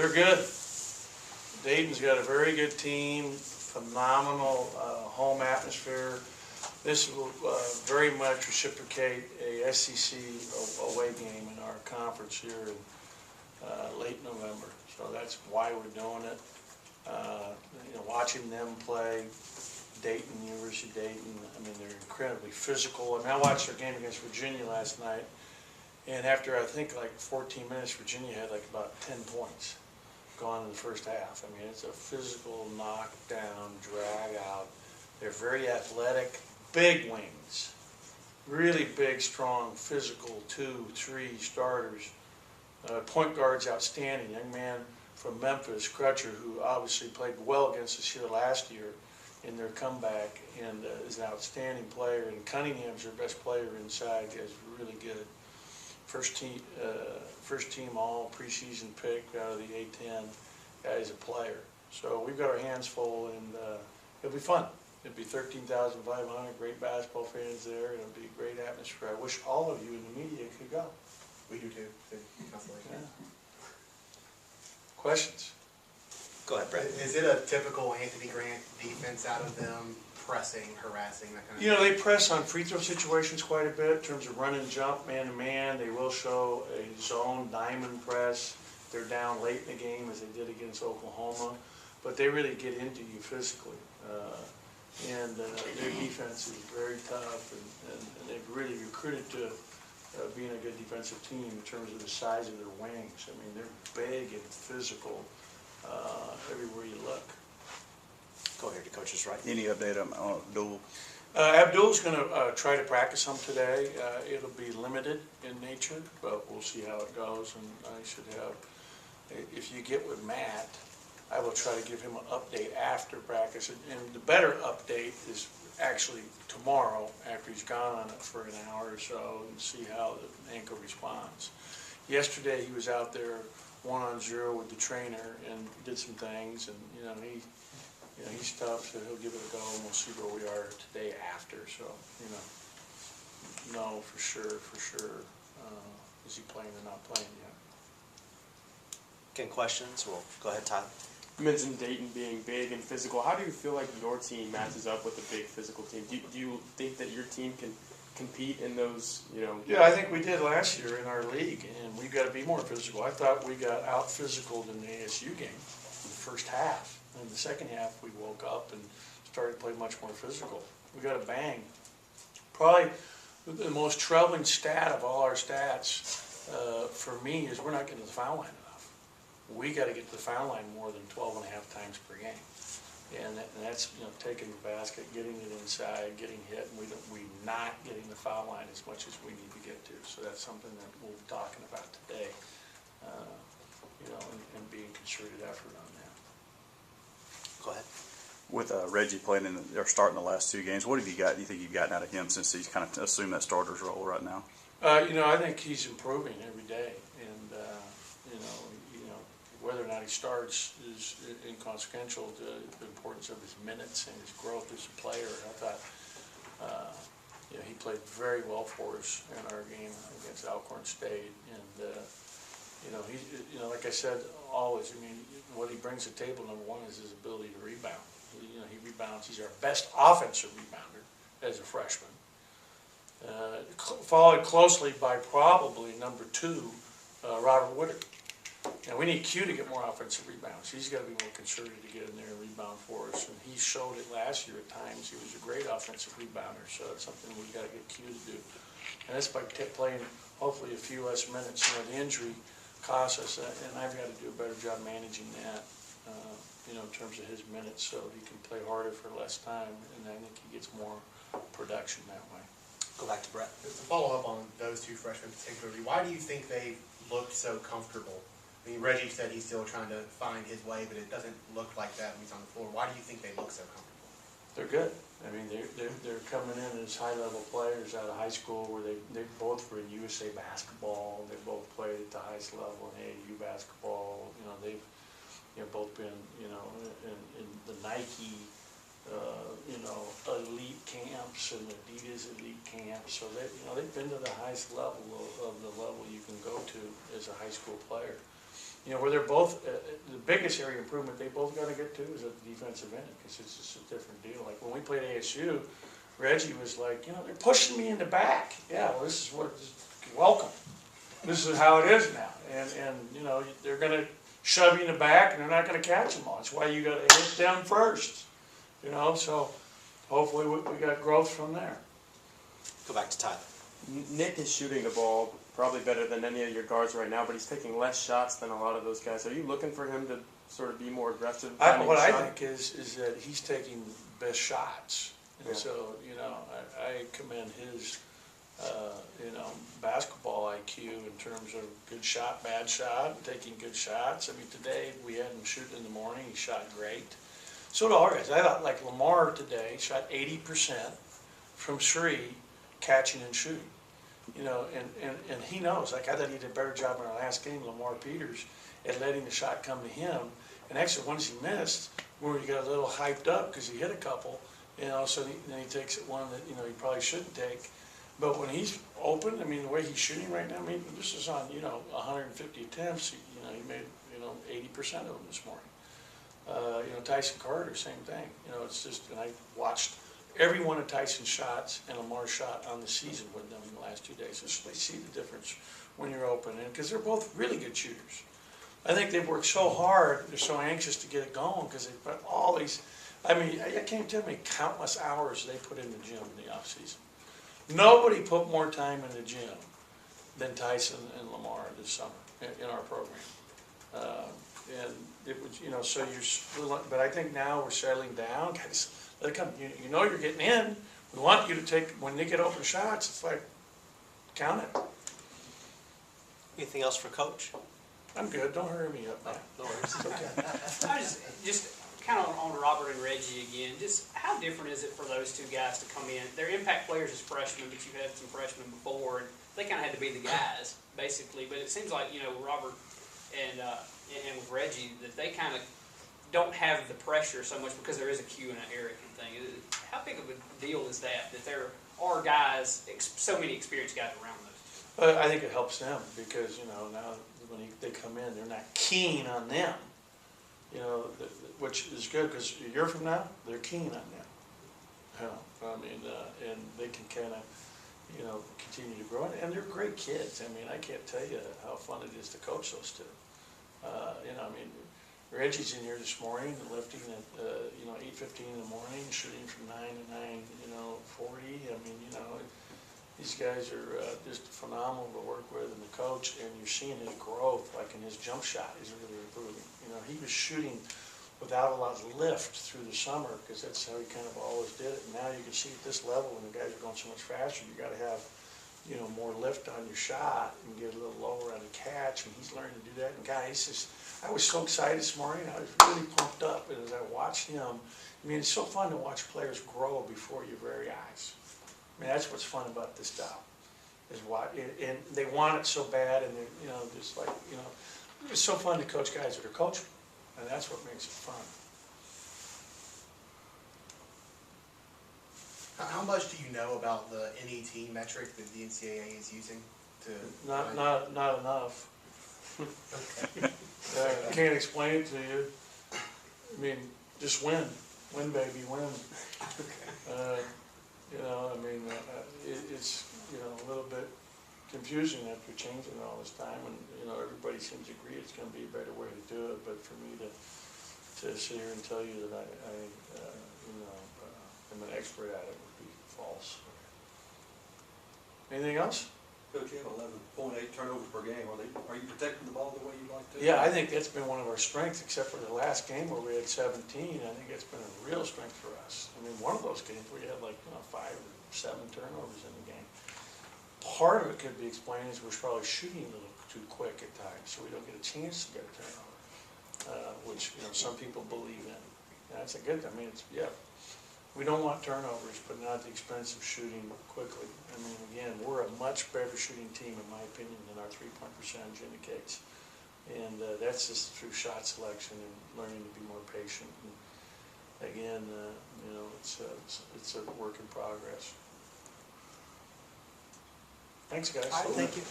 They're good. Dayton's got a very good team, phenomenal home atmosphere. This will very much reciprocate a SEC away game in our conference here in late November. So that's why we're doing it. Watching them play, Dayton, University of Dayton, I mean, they're incredibly physical. I watched their game against Virginia last night, and after I think like 14 minutes, Virginia had like about 10 points gone in the first half. I mean, it's a physical knockdown, drag out. They're very athletic, big wings, really big, strong, physical 2-3 starters. Point guard's outstanding, young man from Memphis, Crutcher, who obviously played well against us here last year in their comeback, and is an outstanding player. And Cunningham's their best player inside, is really good. First team all preseason pick out of the A10. Guy's a player. So we've got our hands full, and it'll be fun. It'll be 13,500 great basketball fans there. It'll be a great atmosphere. I wish all of you in the media could go. We do too. Yeah. Questions? Go ahead, Brett. Is it a typical Anthony Grant defense out of them, pressing, harassing, that kind of You know, they press on free throw situations quite a bit in terms of run and jump, man to man. They will show a zone diamond press. They're down late in the game as they did against Oklahoma, but they really get into you physically. Their defense is very tough, and they've really recruited to being a good defensive team in terms of the size of their wings. I mean, they're big and physical everywhere you look. Go here to coach's right. Any update on Abdul? Abdul's going to try to practice some today. It'll be limited in nature, but we'll see how it goes. And I should have, if you get with Matt, I will try to give him an update after practice. And the better update is actually tomorrow after he's gone on it for an hour or so and see how the ankle responds. Yesterday he was out there 1-on-0 with the trainer and did some things, and he's tough, so he'll give it a go, and we'll see where we are today after. So no, for sure. Is he playing or not playing yet? Again, questions? Well, go ahead, Todd. You mentioned Dayton being big and physical. How do you feel like your team matches up with a big physical team? Do you think that your team can compete in those, Yeah, I think we did last year in our league, and we've got to be more physical. I thought we got out-physicaled in the ASU game in the first half. In the second half, we woke up and started to play much more physical. We got a bang. Probably the most troubling stat of all our stats for me is we're not getting to the foul line enough. We got to get to the foul line more than 12.5 times per game. And that's taking the basket, getting it inside, getting hit, and we're not getting the foul line as much as we need to get to. So that's something that we'll be talking about today, and being concerted effort on that. Go ahead. With Reggie playing or starting the last two games, what have you got? Do you think you've gotten out of him since he's kind of assumed that starter's role right now? I think he's improving every day, and whether or not he starts is inconsequential to the importance of his minutes and his growth as a player. I thought, he played very well for us in our game against Alcorn State, and like I said, always. I mean, what he brings to the table, number one, is his ability to rebound. He rebounds. He's our best offensive rebounder as a freshman. Followed closely by probably number 2, Robert Woodard. And we need Q to get more offensive rebounds. He's got to be more concerted to get in there and rebound for us. And he showed it last year at times. He was a great offensive rebounder, so that's something we've got to get Q to do. And that's by playing hopefully a few less minutes. The injury costs us, and I've got to do a better job managing that, in terms of his minutes, so he can play harder for less time, and I think he gets more production that way. Go back to Brett. To follow up on those two freshmen particularly, why do you think they look so comfortable? I mean, Reggie said he's still trying to find his way, but it doesn't look like that when he's on the floor. Why do you think they look so comfortable? They're good. I mean, they're coming in as high-level players out of high school where they both were in USA basketball. They both played at the highest level in AAU basketball. They've both been, in the Nike, elite camps and Adidas elite camps. So they've been to the highest level of the level you can go to as a high school player. You know, where they're both, the biggest area of improvement they both got to get to is at the defensive end, because it's just a different deal. Like when we played ASU, Reggie was like, you know, they're pushing me in the back. Yeah, well, this is what, welcome. This is how it is now. And you know, they're going to shove you in the back, and they're not going to catch them all. That's why you got to hit them first. You know, so hopefully we got growth from there. Go back to Tyler. Nick is shooting the ball probably better than any of your guards right now, but he's taking less shots than a lot of those guys. Are you looking for him to sort of be more aggressive? What I think is that he's taking best shots. And Yeah. so, you know, I commend his, you know, basketball IQ in terms of good shot, bad shot, taking good shots. I mean, today we had him shoot in the morning. He shot great. So did all guys. I thought, like Lamar today, shot 80% from three, catching and shooting. You know, and he knows. Like, I thought he did a better job in our last game, Lamar Peters, at letting the shot come to him. And actually, once he missed, where he got a little hyped up because he hit a couple, you know, so then he takes one that, you know, he probably shouldn't take. But when he's open, I mean, the way he's shooting right now, I mean, this is on, you know, 150 attempts. You know, he made, you know, 80% of them this morning. You know, Tyson Carter, same thing. You know, it's just, and I watched every one of Tyson's shots and Lamar's shot on the season with them in the last 2 days. So they see the difference when you're open, and because they're both really good shooters. I think they've worked so hard, they're so anxious to get it going because they've put all these, I mean, I can't tell you countless hours they put in the gym in the off season. Nobody put more time in the gym than Tyson and Lamar this summer in our program. And it was, you know, so you're, but I think now we're settling down. Guys, let it come. You know you're getting in. We want you to take, when they get open shots, it's like, count it. Anything else for Coach? I'm good. Don't hurry me up, man. No worries. It's okay. I just kind of on Robert and Reggie again, just how different is it for those two guys to come in? They're impact players as freshmen, but you've had some freshmen before, and they kind of had to be the guys, basically. But it seems like, you know, Robert and with Reggie, that they kind of don't have the pressure so much because there is a Q and an Eric and thing. How big of a deal is that there are guys, so many experienced guys around those two? I think it helps them because, you know, now when they come in, they're not keen on them. You know, which is good because a year from now, they're keen on them. You know, I mean, and they can kind of, you know, continue to grow. And they're great kids. I mean, I can't tell you how fun it is to coach those two. You know, I mean, Reggie's in here this morning, lifting at, you know, 8:15 in the morning, shooting from 9 to 9:40. I mean, you know, these guys are just phenomenal to work with, and the coach, and you're seeing his growth, like in his jump shot, is really improving. You know, he was shooting without a lot of lift through the summer because that's how he kind of always did it. And now you can see at this level, when the guys are going so much faster, you got to have, you know, more lift on your shot and get a little lower on the catch. And he's learning to do that. And guys, I was so excited this morning. I was really pumped up, and as I watched him, I mean, it's so fun to watch players grow before your very eyes. I mean, that's what's fun about this job, is and they want it so bad, and they're, you know, just like, you know, it's so fun to coach guys that are coachable, and that's what makes it fun. How much do you know about the NET metric that the NCAA is using to? Not enough. Okay. I can't explain it to you. I mean, just win, baby, win. You know, I mean, it's, you know, a little bit confusing after changing all this time, and, you know, everybody seems to agree it's going to be a better way to do it, but for me to sit here and tell you that I you know, am an expert at it would be false. Anything else? Coach, you have 11.8 turnovers per game. Are you protecting the ball the way you like to? Yeah, I think that's been one of our strengths, except for the last game where we had 17. I think it's been a real strength for us. I mean, one of those games we had like, you know, 5 or 7 turnovers in the game. Part of it could be explained as we're probably shooting a little too quick at times, so we don't get a chance to get a turnover, which, you know, some people believe in. And that's a good thing. I mean, it's, yeah. We don't want turnovers, but not at the expense of shooting quickly. I mean, again, we're a much better shooting team, in my opinion, than our three-point percentage indicates. And that's just through shot selection and learning to be more patient. And again, you know, it's a work in progress. Thanks, guys. All right, thank you.